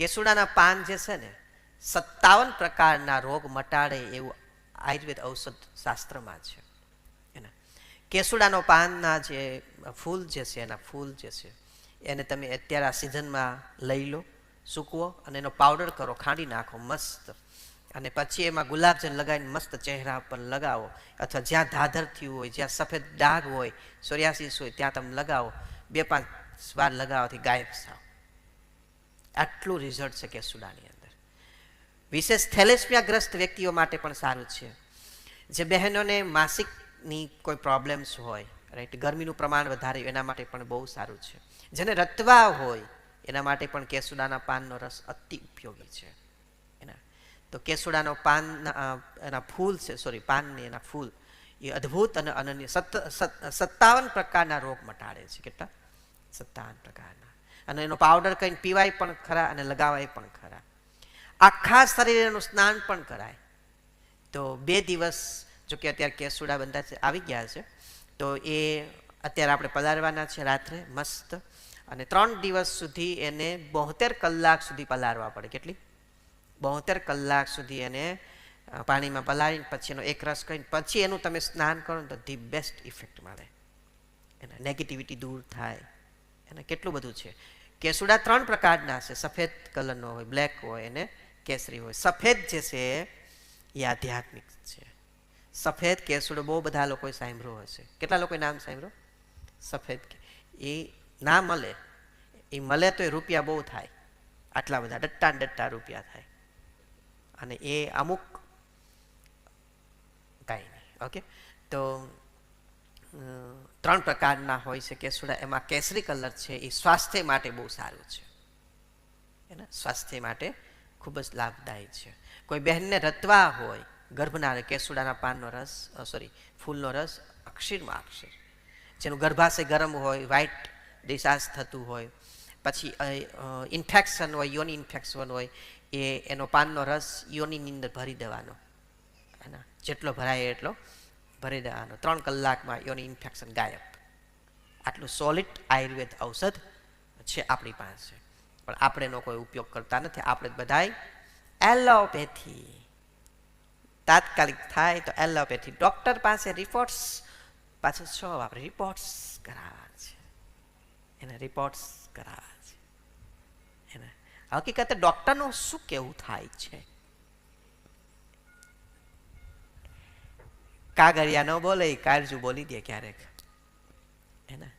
કેસુડાના પાન જે છે ને 57 પ્રકારના રોગ મટાડે એવું આયુર્વેદ ઔષધ શાસ્ત્રમાં છે. એના કેસુડાનો પાનના જે ફૂલ જે છે એના ફૂલ જે છે એને તમે અત્યારે આ સિઝનમાં લઈ લો, સૂકવો અને એનો પાવડર કરો, ખાંડી નાખો મસ્ત, અને પછી એમાં ગુલાબજળ લગાવીને મસ્ત ચહેરા પર લગાવો, અથવા જ્યાં ધાધર થયું હોય, જ્યાં સફેદ ડાઘ હોય, સોરિયાસિસ હોય, ત્યાં તમે લગાવો. 2-5 વાર લગાવવાથી ગાયબ થાવ. આટલું રિઝલ્ટ છે કેસુડાની અંદર. વિશેષ થેલેસમિયાગ્રસ્ત વ્યક્તિઓ માટે પણ સારું છે. જે બહેનોને માસિકની કોઈ પ્રોબ્લેમ્સ હોય, રાઈટ, ગરમીનું પ્રમાણ વધારે એના માટે પણ બહુ સારું છે. જેને રતવા હોય એના માટે પણ કેસુડાના પાનનો રસ અતિ ઉપયોગી છે. તો કેસુડાનો પાન એના ફૂલ છે, પાનની એના ફૂલ એ અદ્ભુત અને અનન્ય 57 પ્રકારના રોગ મટાડે છે. કેટલા? 57 પ્રકારના. અને એનો પાવડર કરીને પીવાય પણ ખરા અને લગાવાય પણ ખરા. આખા શરીરનું સ્નાન પણ કરાય. તો 2 દિવસ, જો કે અત્યારે કેસુડા બંધા છે, આવી ગયા છે, તો એ અત્યારે આપણે પલાળવાના છે રાત્રે મસ્ત, અને 3 દિવસ સુધી એને 72 કલાક સુધી પલાળવા પડે. કેટલી? 72 કલાક સુધી એને પાણીમાં પલાળીને પછી એનો એક રસ કરીને પછી એનું તમે સ્નાન કરો તો ધી બેસ્ટ ઇફેક્ટ મળે. એના નેગેટિવિટી દૂર થાય. એને કેટલું બધું છે. કેસુડા 3 પ્રકારના છે. સફેદ કલરનો હોય, બ્લેક હોય અને કેસરી હોય. સફેદ જે છે એ આધ્યાત્મિક છે. સફેદ કેસુડો બહુ બધા લોકોએ સાંભળ્યો હશે. કેટલા લોકોએ નામ સાંભળ્યો? સફેદ એ ના મળે, એ મળે તો એ રૂપિયા બહુ થાય. આટલા બધા ડટ્ટા રૂપિયા થાય. અને એ અમુક કાંઈ નહીં. ઓકે, તો 3 પ્રકારના હોય છે કેસુડા. એમાં કેસરી કલર છે એ સ્વાસ્થ્ય માટે બહુ સારું છે. એના સ્વાસ્થ્ય માટે ખૂબ જ લાભદાયી છે. કોઈ બહેનને રતવા હોય, ગર્ભના, કેસુડાના પાનનો રસ, ફૂલનો રસ અક્ષીરમાં આપશે. જેનું ગર્ભાશય ગરમ હોય, વ્હાઇટ ડિસ્ચાર્જ થતું હોય, પછી ઇન્ફેક્શન હોય, યોની ઇન્ફેક્શન હોય, એનો પાનનો રસ યોનીની અંદર ભરી દેવાનો. એના જેટલો ભરાય એટલો ભરી દેવાનો. 3 કલાકમાં યોની ઇન્ફેક્શન ગાયબ. આટલું સોલિડ આયુર્વેદ ઔષધ છે આપણી પાસે, પણ આપણે એનો કોઈ ઉપયોગ કરતા નથી. આપણે બધાય એલોપેથી, તાત્કાલિક થાય તો એલોપેથી, ડોક્ટર પાસે રિપોર્ટ્સ પાછળ આપણે રિપોર્ટ્સ કરાવવા છે. એને રિપોર્ટ્સ કરાવવા છે. એને હકીકતે ડોક્ટરનું શું કેવું થાય છે? કાગળિયા ન બોલે, કાળજુ બોલી દે ક્યારેક. એના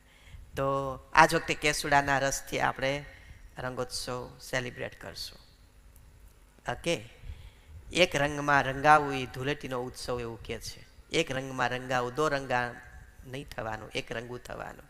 તો આજ વખતે કેસુડાના રસથી આપણે રંગોત્સવ સેલિબ્રેટ કરશું. ઓકે, એક રંગમાં રંગાવું એ ધૂળેટીનો ઉત્સવ એવું કહે છે. એક રંગમાં રંગાવું, 2 રંગા નહીં થવાનું, એક રંગું થવાનું.